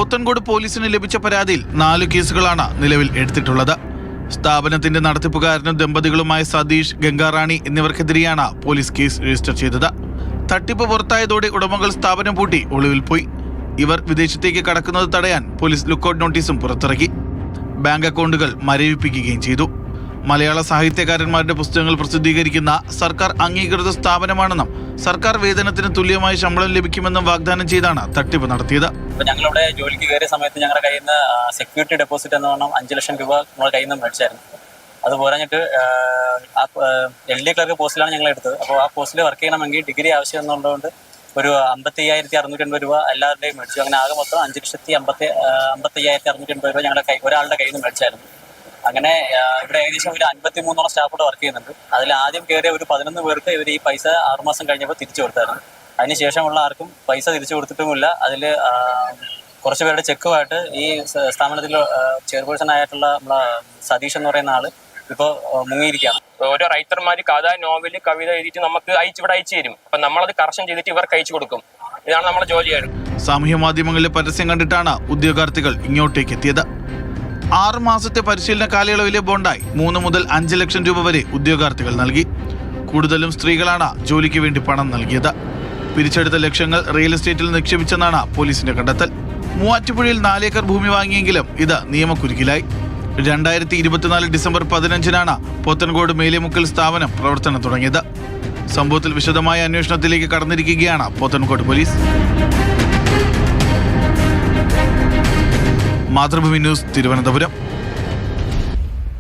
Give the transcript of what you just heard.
പോത്തൻകോട് പോലീസിന് ലഭിച്ച പരാതിയിൽ 4 കേസുകളാണ് നിലവിൽ എടുത്തിട്ടുള്ളത്. സ്ഥാപനത്തിന്റെ നടത്തിപ്പുകാരനും ദമ്പതികളുമായ സതീഷ്, ഗംഗാറാണി എന്നിവർക്കെതിരെയാണ് പോലീസ് കേസ് രജിസ്റ്റർ ചെയ്തത്. തട്ടിപ്പ് പുറത്തായതോടെ ഉടമകൾ സ്ഥാപനം പൂട്ടി ഒളിവിൽ പോയി. ഇവർ വിദേശത്തേക്ക് കടക്കുന്നത് തടയാൻ പോലീസ് ലുക്കൌട്ട് നോട്ടീസും പുറത്തിറക്കി. ബാങ്ക് അക്കൗണ്ടുകൾ മരവിപ്പിക്കുകയും ചെയ്തു. മലയാള സാഹിത്യകാരന്മാരുടെ പുസ്തകങ്ങൾ പ്രസിദ്ധീകരിക്കുന്ന സർക്കാർ അംഗീകൃത സ്ഥാപനമാണെന്നും സർക്കാർ വേതനത്തിന് തുല്യമായ ശമ്പളം ലഭിക്കുമെന്നും വാഗ്ദാനം ചെയ്താണ് തട്ടിപ്പ് നടത്തിയത്. ഞങ്ങളിവിടെ ജോലിക്ക് കയറിയ സമയത്ത് ഞങ്ങളുടെ കയ്യിൽ നിന്ന് സെക്യൂരിറ്റി ഡെപ്പോസിറ്റ് എന്ന് പറഞ്ഞാൽ 5 ലക്ഷം രൂപ നമ്മുടെ കയ്യിൽ നിന്ന് മേടിച്ചായിരുന്നു. അത് പോരാഞ്ഞിട്ട് LD ക്ലർക്ക് പോസ്റ്റിലാണ് ഞങ്ങൾ എടുത്തത്. അപ്പോൾ ആ പോസ്റ്റിൽ വർക്ക് ചെയ്യണമെങ്കിൽ ഡിഗ്രി ആവശ്യം എന്നുള്ളതുകൊണ്ട് ഒരു 55,680 രൂപ എല്ലാവരുടെയും മേടിച്ചു. അങ്ങനെ ആകെ മൊത്തം 5,55,680 രൂപ ഞങ്ങളുടെ ഒരാളുടെ കയ്യിൽ നിന്ന് മേടിച്ചായിരുന്നു. അങ്ങനെ ഇവിടെ ഏകദേശം ഒരു 53ഓളം സ്റ്റാഫോട് വർക്ക് ചെയ്യുന്നുണ്ട്. അതിൽ ആദ്യം കയറിയ ഒരു 11 പേർക്ക് ഇവർ ഈ പൈസ 6 മാസം കഴിഞ്ഞപ്പോൾ തിരിച്ചു കൊടുത്തായിരുന്നു. അതിനുശേഷമുള്ള ആർക്കും പൈസ തിരിച്ചു കൊടുത്തിട്ടുമില്ല. അതിൽ കുറച്ച് പേരുടെ ചെക്കുമായിട്ട് ഈ സ്ഥാപനത്തിൽ ചെയർപേഴ്സൺ ആയിട്ടുള്ള നമ്മളെ സതീഷ് എന്ന് പറയുന്ന ആള് ഇപ്പോൾ മുങ്ങിയിരിക്കുകയാണ്. ഓരോ റൈറ്റർമാർ കഥ, നോവല്, കവിത എഴുതിയിട്ട് നമുക്ക് ഇവിടെ അയച്ചു തരും. അപ്പം നമ്മളത് കറക്ഷൻ ചെയ്തിട്ട് ഇവർക്ക് അയച്ചു കൊടുക്കും. ഇതാണ് നമ്മുടെ ജോലിയാണ്. സാമൂഹ്യ മാധ്യമങ്ങളിലെ പരസ്യം കണ്ടിട്ടാണ് ഉദ്യോഗാർത്ഥികൾ ഇങ്ങോട്ടേക്ക് എത്തിയത്. 6 മാസത്തെ പരിശീലന കാലയളവിലെ ബോണ്ടായി 3 മുതൽ 5 ലക്ഷം രൂപ വരെ ഉദ്യോഗാർത്ഥികൾ നൽകി. കൂടുതലും സ്ത്രീകളാണ് ജോലിക്ക് വേണ്ടി പണം നൽകിയത്. പിരിച്ചെടുത്ത ലക്ഷങ്ങൾ റിയൽ എസ്റ്റേറ്റിൽ നിക്ഷേപിച്ചെന്നാണ് പോലീസിന്റെ കണ്ടെത്തൽ. മൂവാറ്റുപുഴയിൽ 4 ഏക്കർ ഭൂമി വാങ്ങിയെങ്കിലും ഇത് നിയമക്കുരുക്കിലായി. 2024 ഡിസംബർ 15-നാണ് പോത്തൻകോട് മേലെമുക്കൽ സ്ഥാപനം പ്രവർത്തനം തുടങ്ങിയത്. സംഭവത്തിൽ വിശദമായ അന്വേഷണത്തിലേക്ക് കടന്നിരിക്കുകയാണ് പോത്തൻകോട് പോലീസ്. മാതൃഭൂമി ന്യൂസ്, തിരുവനന്തപുരം.